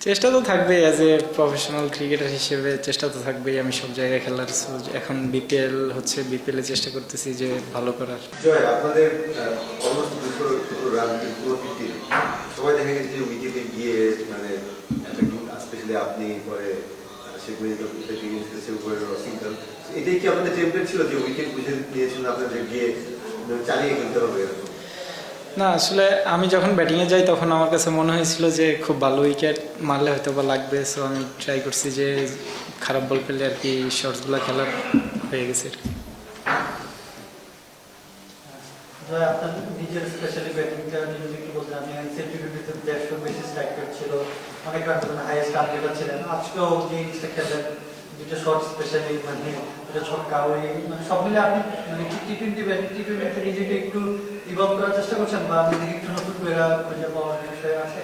চেষ্টা তো থাকবেই, অ্যাজ এ প্রফেশনাল ক্রিকেটার হিসেবে চেষ্টা তো থাকবেই। আমি সব জায়গায় খেলার, so এখন বিপিএল হচ্ছে, বিপিএল এ চেষ্টা করতেছি যে ভালো করার। জয়, আপনাদের অলমোস্ট 200 রান পুরো 50 সবাই দেখা গেছে যে উইকেটে গিয়ে মানে স্পেশালি আপনি পরে সেগুলো সেভ করে রসিংটন, এটাই কি আপনাদের টেমপ্লেট ছিল যে উইকেট বুঝে নিয়েছেন আপনাদের গিয়ে চালিয়ে খেলতে হবে? না, আসলে আমি যখন ব্যাটিংয়ে যাই তখন আমার কাছে মনে হয়েছিল যে খুব ভালো উইকেট মারলে হয়তো বা লাগবে, সো আমি ট্রাই করছি যে খারাপ বল পেলে আর কি শর্টসগুলো খেলার হয়ে গেছে আর কি। আপনার নিজের স্পেশালি ব্যাটিংটা যদি একটু বলতেন, আপনি সেন্টিভিটিতে 150 বেশি স্ট্রাইক রেট ছিল, অনেক রান করেন, হাইয়েস্ট টার্গেটার ছিলেন। আজকেও যে ইনিংসটা খেলেন, দুটো শর্ট স্পেশালি মানে দুটো ছক্কা, ওই মানে সব মিলে আপনি মানে টি-20তে নিজেকে একটু ইভলভ করার চেষ্টা করছেন বা নিজেকে একটু নতুন করে খুঁজে পাওয়ার বিষয় আছে?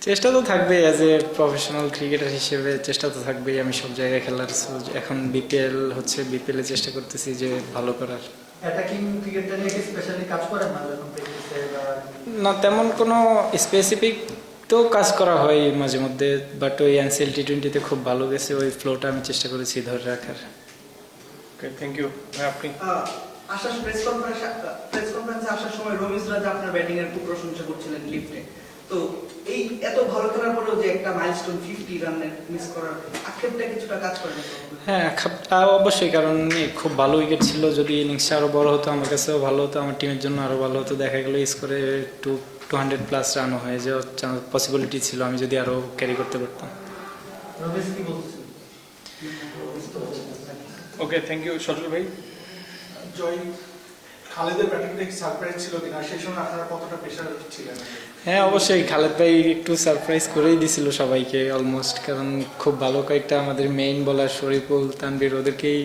চেষ্টা তো থাকবেই, অ্যাজ এ প্রফেশনাল ক্রিকেটার হিসেবে চেষ্টা তো থাকবেই। আমি সব জায়গায় খেলার, so এখন বিপিএল হচ্ছে, বিপিএল এ চেষ্টা করতেছি যে ভালো করার। অ্যাটাকিং ক্রিকেটটা নিয়ে কি স্পেশালি কাজ করেন না যখন প্র্যাকটিসে বা? না, তেমন কোনো স্পেসিফিক তো কাজ করা হয় মাঝে মধ্যে, বাট ওই এনসিএল টি20তে খুব ভালো গেছে, ওই ফ্লোটা আমি চেষ্টা করেছি ধরে রাখার। ওকে, থ্যাংক ইউ। আপনি আসার প্রেস কনফারেন্সে আসার সময় রমিজ রাজা আপনার ব্যাটিং এর খুব প্রশংসা করছিলেন লিফটে। তো এই এত ভালো খেলার পরেও যে একটা মাইলস্টোন 50 রানের মিস করার আক্ষেপটা কিছুটা কাজ করে না? হ্যাঁ, অবশ্যই, কারণ খুব ভালো উইকেট ছিল। যদি ইনিংসটা আরও বড় হতো আমার কাছেও ভালো হতো, আমার টিমের জন্য আরও ভালো হতো। দেখা গেলো স্কোরে 200+ রানও হয়ে যাওয়ার পসিবিলিটি ছিল আমি যদি আরও ক্যারি করতে পারতাম। রমেশ কি বলছেন? ওকে, থ্যাংক ইউ। সজল ভাই। জয়, খালেদের ব্যাটিংটা কি সারপ্রাইজ ছিল কিনা, সেই সময় আপনারা কতটা প্রেশার ছিলেন? হ্যাঁ, অবশ্যই খালেদ ভাই একটু সারপ্রাইজ করেই দিছিল সবাইকে অলমোস্ট, কারণ খুব ভালো কয়েকটা আমাদের মেইন বোলার শরীফুল, তানভীর, ওদেরকেই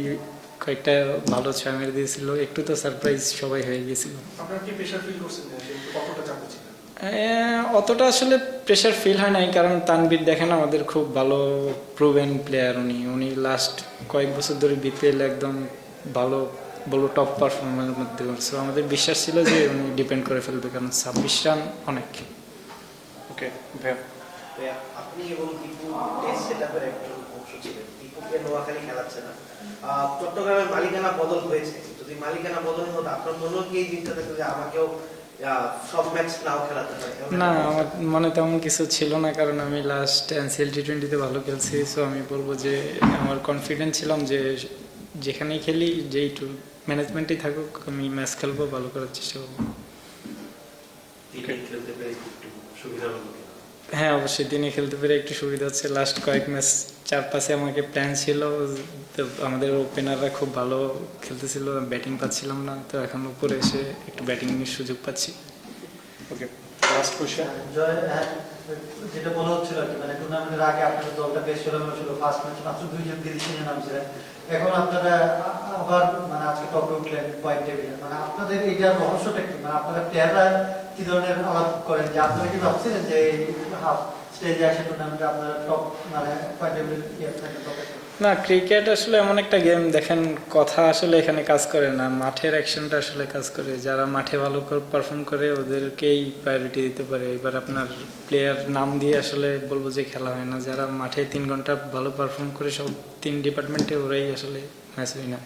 কয়েকটা ভালো ছয় মেরে দিয়েছিল। একটু তো সারপ্রাইজ সবাই হয়ে গেছিল। আপনারা কি প্রেশার ফিল করছেন না, কতটা চাপে ছিলেন? অতটা আসলে প্রেশার ফিল হয় নাই, কারণ তানভীর দেখেন আমাদের খুব ভালো প্রুভেন প্লেয়ার। উনি লাস্ট কয়েক বছর ধরে বিপিএল একদম ভালো বলবো টপ পারফরমেন্সের মধ্যে করছে। আমাদের বিশ্বাস ছিল যে উনি ডিপেন্ড করে ফেলবে, কারণ 26 রান অনেক। ওকে ভাইয়া। আপনি এবং দীপু টেস্ট সেটআপের একজন অংশ ছিলেন। দীপুকে নোয়াখালী খেলাচ্ছে না, চট্টগ্রামের মালিকানা বদল হয়েছে। যদি মালিকানা বদল হতো আপনার মনেও কি এই জিনিসটা থাকতো যে আমাকেও সব ম্যাচ নাও খেলাতে হয়? না, আমার মনে তেমন কিছু ছিল না, কারণ আমি লাস্ট এনসিএল টি20তে ভালো খেলছি। সো আমি বলবো যে আমার কনফিডেন্ট ছিলাম যে যেখানেই খেলি, যেই ম্যানেজমেন্টেই থাকুক, আমি ম্যাচ খেলবো, ভালো করার চেষ্টা করবো। হ্যাঁ, অবশ্যই দিনে খেলতে পেরে একটু সুবিধা হচ্ছে। লাস্ট কয়েক ম্যাচ 4-5-এ আমাকে প্ল্যান ছিল, তো আমাদের ওপেনাররা খুব ভালো খেলতেছিল, ব্যাটিং পাচ্ছিলাম না, তো এখন উপরে এসে একটু ব্যাটিং এর সুযোগ পাচ্ছি। ওকে, লাস্ট কোশ্চেন। জয়, যেটা বলা হচ্ছিল আর কি, মানে টুর্নামেন্টের আগে আপনাদের দলটা বেশ এলোমেলো ছিল, ফার্স্ট ম্যাচ মাত্র 2 জন বিদেশিদের নামছিলেন, এখন আপনারা আবার মানে আজকে টপে উঠলেন পয়েন্ট টেবিলে। মানে আপনাদের এইটার রহস্যটা কি? মানে আপনারা প্লেয়াররা কি ধরনের আলাপ করেন যে আপনারা কি ভাবছিলেন যে হাফ স্টেজে আসে টুর্নামেন্টে আপনারা টপ মানে পয়েন্ট টেবিলে টপে? না, ক্রিকেট আসলে এমন একটা গেম, দেখেন কথা আসলে এখানে কাজ করে না, মাঠের অ্যাকশনটা আসলে কাজ করে। যারা মাঠে ভালো পারফর্ম করে ওদেরকেই প্রায়োরিটি দিতে পারে। এবার আপনার প্লেয়ার নাম দিয়ে আসলে বলবো যে খেলা হয় না। যারা মাঠে 3 ঘন্টা ভালো পারফর্ম করে সব 3 ডিপার্টমেন্টে, ওরাই আসলে ম্যাচ উইনার।